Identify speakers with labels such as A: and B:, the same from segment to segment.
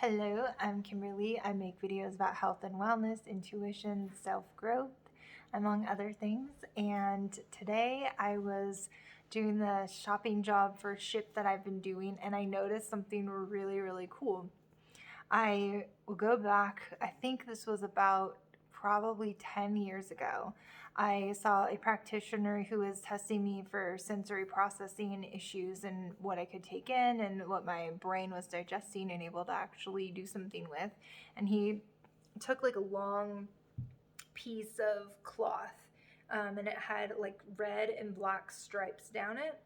A: Hello, I'm Kimberly. I make videos about health and wellness, intuition, self-growth, among other things. And today I was doing the shopping job for ship that I've been doing, and I noticed something really, really cool. I will go back, I think this was about probably 10 years ago. I saw a practitioner who was testing me for sensory processing issues and what I could take in and what my brain was digesting and able to actually do something with. And he took like a long piece of cloth, and it had like red and black stripes down it.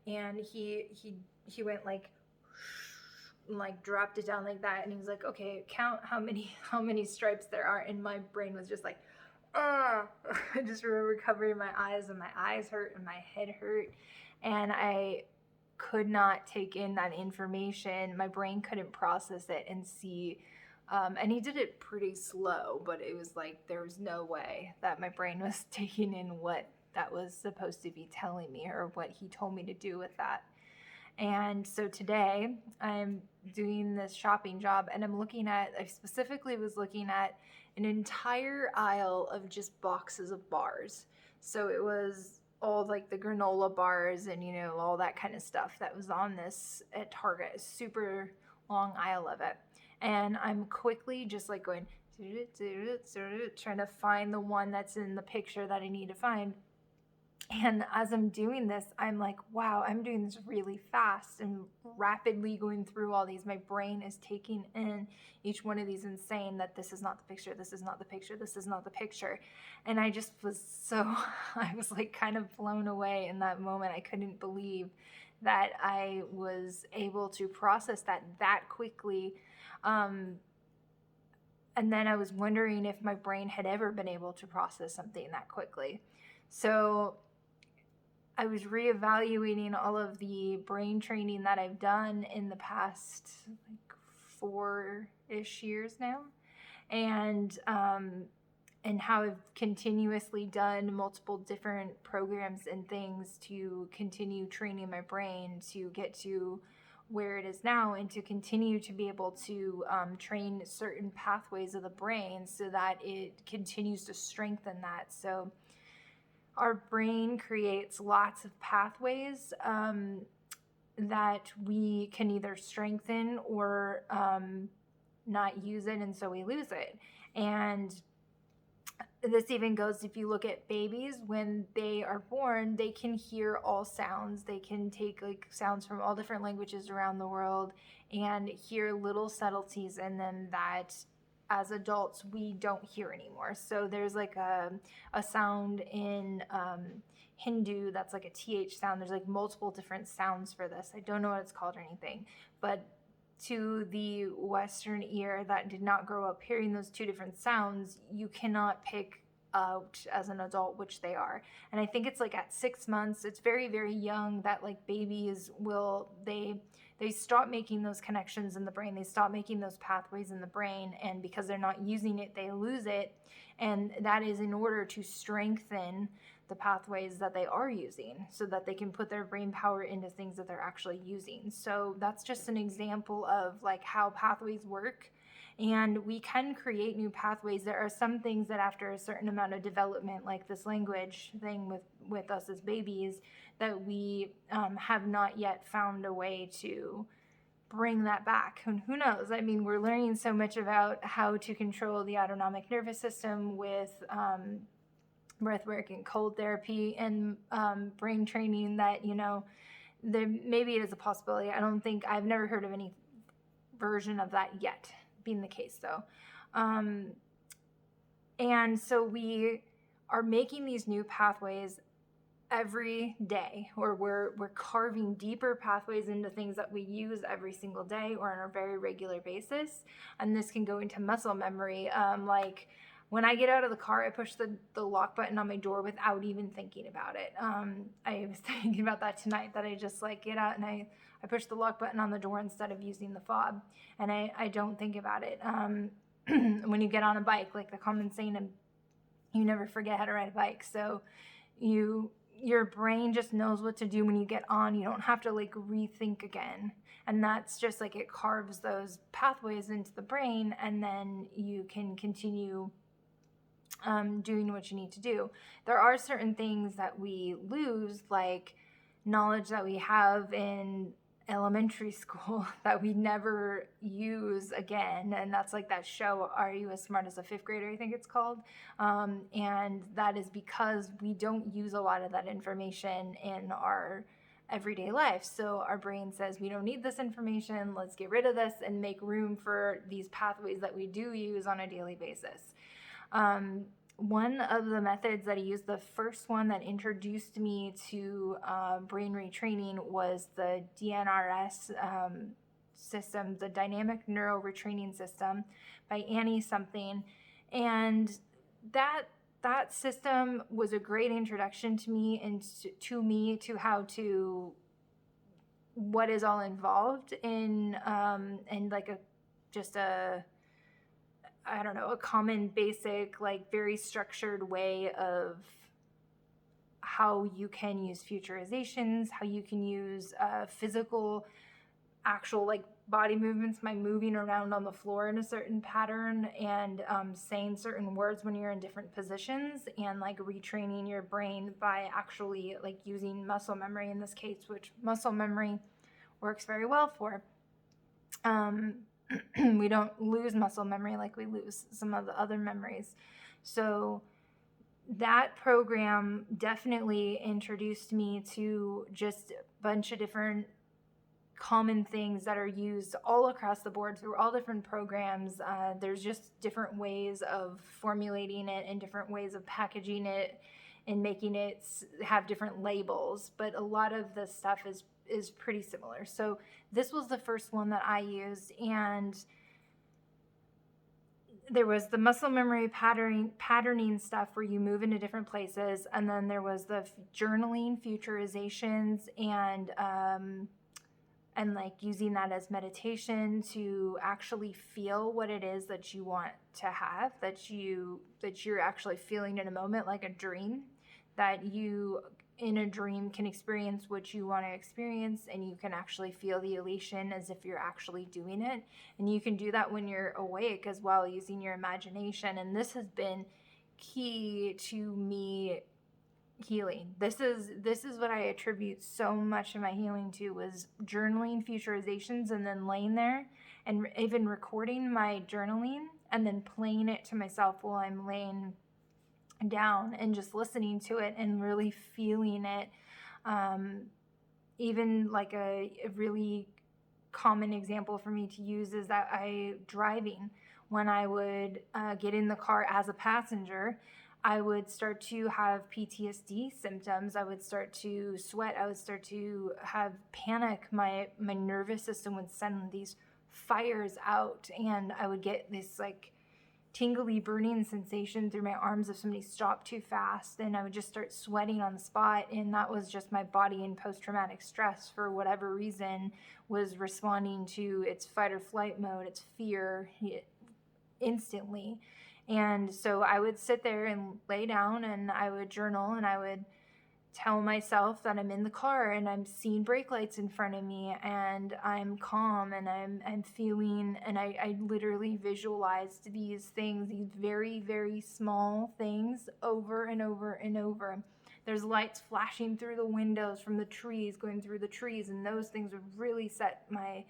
A: And he went like dropped it down like that, and he was like, okay, count how many stripes there are. And my brain was just like, I just remember covering my eyes, and my eyes hurt and my head hurt, and I could not take in that information. My brain couldn't process it and see. And he did it pretty slow, but it was like there was no way that my brain was taking in what that was supposed to be telling me or what he told me to do with that. And so today I'm doing this shopping job, and I specifically was looking at an entire aisle of just boxes of bars. So it was all like the granola bars and, all that kind of stuff that was on this at Target, a super long aisle of it. And I'm quickly just like going, trying to find the one that's in the picture that I need to find. And as I'm doing this, I'm like, wow, I'm doing this really fast and rapidly going through all these. My brain is taking in each one of these and saying that this is not the picture, this is not the picture, this is not the picture. And I just I was like kind of blown away in that moment. I couldn't believe that I was able to process that quickly. And then I was wondering if my brain had ever been able to process something that quickly. So I was reevaluating all of the brain training that I've done in the past like 4-ish years now, and how I've continuously done multiple different programs and things to continue training my brain to get to where it is now, and to continue to be able to train certain pathways of the brain so that it continues to strengthen that. So our brain creates lots of pathways that we can either strengthen or not use it, and so we lose it. And this even goes, if you look at babies, when they are born, they can hear all sounds. They can take like sounds from all different languages around the world and hear little subtleties in them that as adults we don't hear anymore. So there's like a sound in Hindu that's like a TH sound. There's like multiple different sounds for this. I don't know what it's called or anything, but to the Western ear that did not grow up hearing those two different sounds, you cannot pick out as an adult which they are. And I think it's like at 6 months, it's very, very young, that like babies they stop making those connections in the brain. They stop making those pathways in the brain, and because they're not using it, they lose it. And that is in order to strengthen the pathways that they are using so that they can put their brain power into things that they're actually using. So that's just an example of like how pathways work. And we can create new pathways. There are some things that after a certain amount of development, like this language thing with us as babies, that we have not yet found a way to bring that back. And who knows? I mean, we're learning so much about how to control the autonomic nervous system with breathwork and cold therapy and brain training that, there maybe it is a possibility. I've never heard of any version of that yet being the case though. And so we are making these new pathways every day, or we're carving deeper pathways into things that we use every single day or on a very regular basis. And this can go into muscle memory. Like when I get out of the car, I push the lock button on my door without even thinking about it. I was thinking about that tonight, that I just like get out and I push the lock button on the door instead of using the fob, and I don't think about it. When you get on a bike, like the common saying, you never forget how to ride a bike. So you your brain just knows what to do when you get on. You don't have to like rethink again. And that's just like it carves those pathways into the brain, and then you can continue doing what you need to do. There are certain things that we lose, like knowledge that we have in elementary school that we never use again, and that's like that show Are You As Smart as a Fifth Grader, I think it's called, and that is because we don't use a lot of that information in our everyday life. So our brain says, we don't need this information, let's get rid of this and make room for these pathways that we do use on a daily basis. One of the methods that I used, the first one that introduced me to brain retraining, was the DNRS system, the Dynamic Neuro Retraining System by Annie something. And that system was a great introduction to me and to how to, what is all involved in and like a common, basic, like very structured way of how you can use futurizations, how you can use physical, actual like body movements by moving around on the floor in a certain pattern, and saying certain words when you're in different positions, and like retraining your brain by actually like using muscle memory in this case, which muscle memory works very well for. We don't lose muscle memory like we lose some of the other memories. So that program definitely introduced me to just a bunch of different common things that are used all across the board through all different programs. There's just different ways of formulating it and different ways of packaging it and making it have different labels, but a lot of the stuff is pretty similar. So this was the first one that I used, and there was the muscle memory patterning stuff where you move into different places, and then there was the journaling, futurizations, and like using that as meditation to actually feel what it is that you want to have, that you're actually feeling in a moment, like a dream, that you in a dream can experience what you want to experience, and you can actually feel the elation as if you're actually doing it. And you can do that when you're awake as well, using your imagination. And this has been key to me healing. This is what I attribute so much of my healing to, was journaling, futurizations, and then laying there and even recording my journaling and then playing it to myself while I'm laying down and just listening to it and really feeling it. Even like a really common example for me to use is that driving, when I would get in the car as a passenger, I would start to have PTSD symptoms. I would start to sweat. I would start to have panic. My nervous system would send these fires out, and I would get this like tingly burning sensation through my arms if somebody stopped too fast, and I would just start sweating on the spot. And that was just my body in post-traumatic stress, for whatever reason, was responding to its fight or flight mode, its fear, instantly. And so I would sit there and lay down, and I would journal, and I would tell myself that I'm in the car and I'm seeing brake lights in front of me, and I'm calm, and I'm feeling, and I literally visualized these things, these very, very small things, over and over and over. There's lights flashing through the windows from the trees, going through the trees, and those things would really set my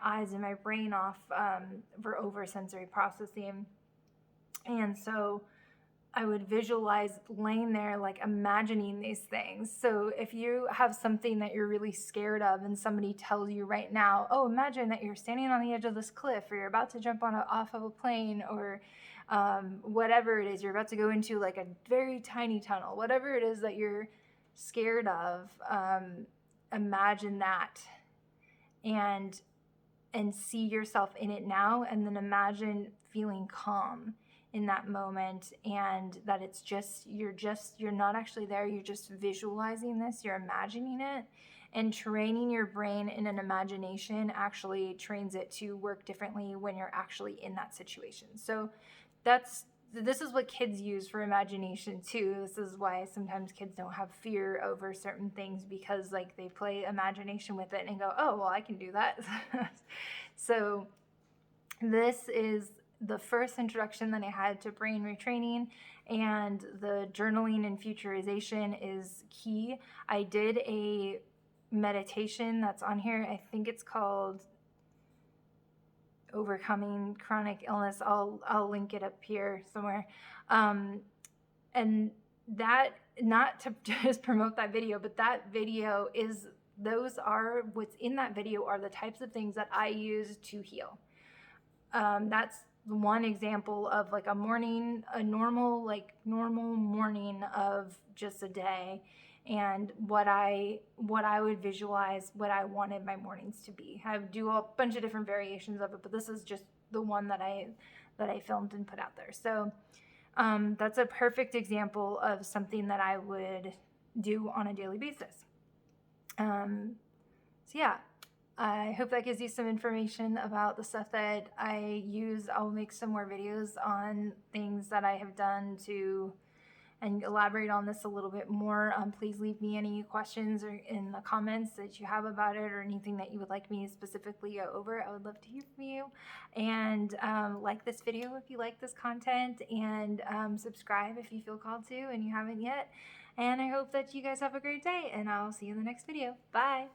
A: eyes and my brain off for oversensory processing. And so I would visualize laying there, like imagining these things. So if you have something that you're really scared of and somebody tells you right now, oh, imagine that you're standing on the edge of this cliff, or you're about to jump off of a plane, or whatever it is, you're about to go into like a very tiny tunnel, whatever it is that you're scared of, imagine that and see yourself in it now, and then imagine feeling calm in that moment, and that it's just you're not actually there, you're just visualizing this, you're imagining it. And training your brain in an imagination actually trains it to work differently when you're actually in that situation. So that's this is what kids use for imagination too. This is why sometimes kids don't have fear over certain things, because like they play imagination with it and go, oh, well, I can do that. So this is the first introduction that I had to brain retraining, and the journaling and futurization is key. I did a meditation that's on here. I think it's called Overcoming Chronic Illness. I'll link it up here somewhere. And that, not to just promote that video, but that video is, what's in that video are the types of things that I use to heal. That's one example of like a normal morning of just a day, and what I would visualize what I wanted my mornings to be. I do a bunch of different variations of it, but this is just the one that I filmed and put out there. So that's a perfect example of something that I would do on a daily basis. So yeah, I hope that gives you some information about the stuff that I use. I'll make some more videos on things that I have done and elaborate on this a little bit more. Please leave me any questions or in the comments that you have about it, or anything that you would like me to specifically go over. I would love to hear from you. And like this video if you like this content, and subscribe if you feel called to and you haven't yet. And I hope that you guys have a great day, and I'll see you in the next video. Bye.